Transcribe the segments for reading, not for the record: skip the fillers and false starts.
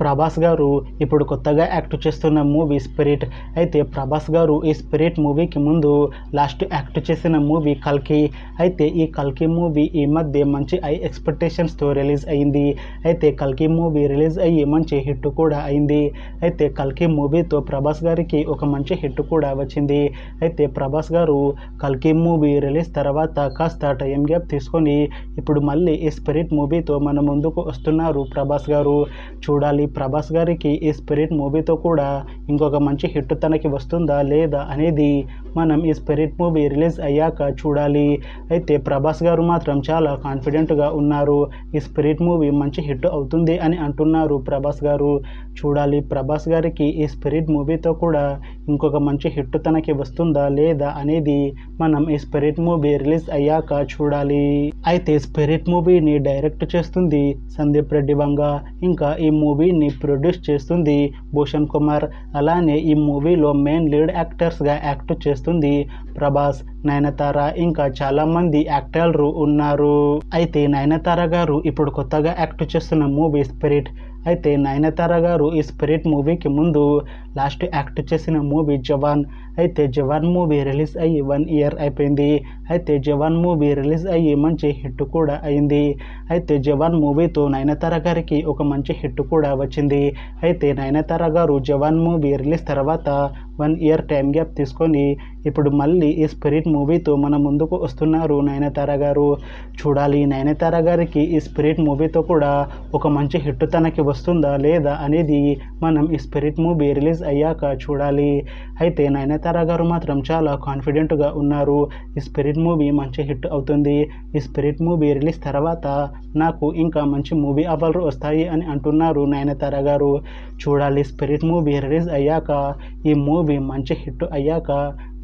ప్రభాస్ గారు ఇప్పుడు కొత్తగా యాక్ట్ చేస్తున్న మూవీ స్పిరిట్. అయితే ప్రభాస్ గారు ఈ స్పిరిట్ మూవీకి ముందు లాస్ట్ యాక్ట్ చేసిన మూవీ కల్కి. అయితే ఈ కల్కి మూవీ ఈ మధ్య మంచి హై ఎక్స్పెక్టేషన్స్తో రిలీజ్ అయింది. అయితే కల్కి మూవీ రిలీజ్ అయ్యి మంచి హిట్ కూడా అయింది. అయితే కల్కి మూవీతో ప్రభాస్ గారికి ఒక మంచి హిట్ కూడా వచ్చింది. అయితే ప్రభాస్ గారు కల్కి మూవీ రిలీజ్ తర్వాత కాస్త టైం గ్యాప్ తీసుకొని ఇప్పుడు మళ్ళీ ఈ స్పిరిట్ మూవీతో మన ముందుకు వస్తున్నారు ప్రభాస్ గారు. చూడాలి ప్రభాస్ గారికి ఈ స్పిరిట్ మూవీతో కూడా ఇంకొక మంచి హిట్ తనకి వస్తుందా లేదా అనేది మనం ఈ స్పిరిట్ మూవీ రిలీజ్ అయ్యాక చూడాలి. అయితే ప్రభాస్ గారు మాత్రం చాలా కాన్ఫిడెంట్గా ఉన్నారు. ఈ స్పిరిట్ మూవీ మంచి హిట్ అవుతుంది అని అంటున్నారు ప్రభాస్ గారు. చూడాలి ప్రభాస్ గారికి ఈ స్పిరిట్ మూవీతో కూడా ఇంకొక మంచి హిట్ తనకి వస్తుందా లేదా అనేది మనం ఈ స్పిరిట్ మూవీ రిలీజ్ అయ్యాక చూడాలి. అయితే స్పిరిట్ మూవీని డైరెక్ట్ చేస్తుంది సందీప్ రెడ్డి వంగ, ఇంకా ఈ మూవీని ప్రొడ్యూస్ చేస్తుంది భూషణ్ కుమార్. అలానే ఈ మూవీలో మెయిన్ లీడ్ యాక్టర్స్గా యాక్ట్ చేస్తుంది ప్రభాస్, నయనతార, ఇంకా చాలామంది యాక్టర్లు ఉన్నారు. అయితే నయనతార గారు ఇప్పుడు కొత్తగా యాక్ట్ చేస్తున్న మూవీ స్పిరిట్. అయితే నయనతార గారు ఈ స్పిరిట్ మూవీకి ముందు లాస్ట్ యాక్ట్ చేసిన మూవీ జవాన్. అయితే జవాన్ మూవీ రిలీజ్ అయ్యి 1 year అయిపోయింది. అయితే జవాన్ మూవీ రిలీజ్ అయ్యి మంచి హిట్ కూడా అయింది. అయితే జవాన్ మూవీతో నయనతార గారికి ఒక మంచి హిట్ కూడా వచ్చింది. అయితే నయనతార గారు జవాన్ మూవీ రిలీజ్ తర్వాత 1 year టైం గ్యాప్ తీసుకొని ఇప్పుడు మళ్ళీ ఈ స్పిరిట్ మూవీతో మన ముందుకు వస్తున్నారు నయనతార గారు. చూడాలి నయనతార గారికి ఈ స్పిరిట్ మూవీతో కూడా ఒక మంచి హిట్ తనకి వస్తుందా లేదా అనేది మనం ఈ స్పిరిట్ మూవీ రిలీజ్ అయ్యాక చూడాలి. అయితే నయనతార గారు మాత్రం చాలా కాన్ఫిడెంట్గా ఉన్నారు. ఈ స్పిరిట్ మూవీ మంచి హిట్ అవుతుంది. ఈ స్పిరిట్ మూవీ రిలీజ్ తర్వాత నాకు ఇంకా మంచి మూవీ ఆఫర్లు వస్తాయి అని అంటున్నారు నయనతార గారు. చూడాలి స్పిరిట్ మూవీ రిలీజ్ అయ్యాక ఈ మూవీ మంచి హిట్ అయ్యాక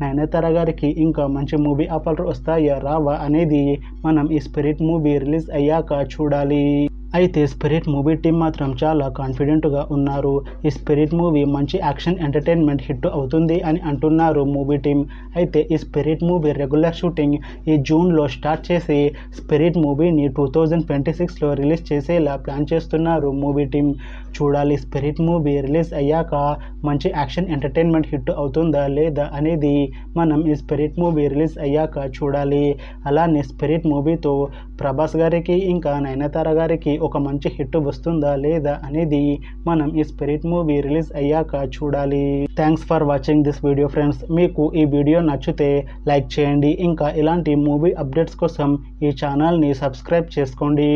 నయనతార గారికి ఇంకా మంచి మూవీ ఆఫర్లు వస్తాయా రావా అనేది మనం ఈ స్పిరిట్ మూవీ రిలీజ్ అయ్యాక చూడాలి. అయితే స్పిరిట్ మూవీ టీం మాత్రం చాలా కాన్ఫిడెంట్గా ఉన్నారు. ఈ స్పిరిట్ మూవీ మంచి యాక్షన్ ఎంటర్టైన్మెంట్ హిట్ అవుతుంది అని అంటున్నారు మూవీ టీం. అయితే ఈ స్పిరిట్ మూవీ రెగ్యులర్ షూటింగ్ ఈ జూన్లో స్టార్ట్ చేసి స్పిరిట్ మూవీని 2026లో రిలీజ్ చేసేలా ప్లాన్ చేస్తున్నారు మూవీ టీం. చూడాలి స్పిరిట్ మూవీ రిలీజ్ అయ్యాక మంచి యాక్షన్ ఎంటర్టైన్మెంట్ హిట్ అవుతుందా లేదా అనేది మనం ఈ స్పిరిట్ మూవీ రిలీజ్ అయ్యాక చూడాలి. అలానే స్పిరిట్ మూవీతో ప్రభాస్ గారికి ఇంకా నయనతార గారికి ఒక మంచి హిట్ వస్తుందా లేదా అనేది మనం ఈ స్పిరిట్ మూవీ రిలీజ్ అయ్యాక చూడాలి. Thanks for watching this video friends. మీకు ఈ వీడియో నచ్చితే లైక్ చేయండి. ఇంకా ఇలాంటి మూవీ అప్డేట్స్ కోసం ఈ ఛానల్ని సబ్స్క్రైబ్ చేసుకోండి.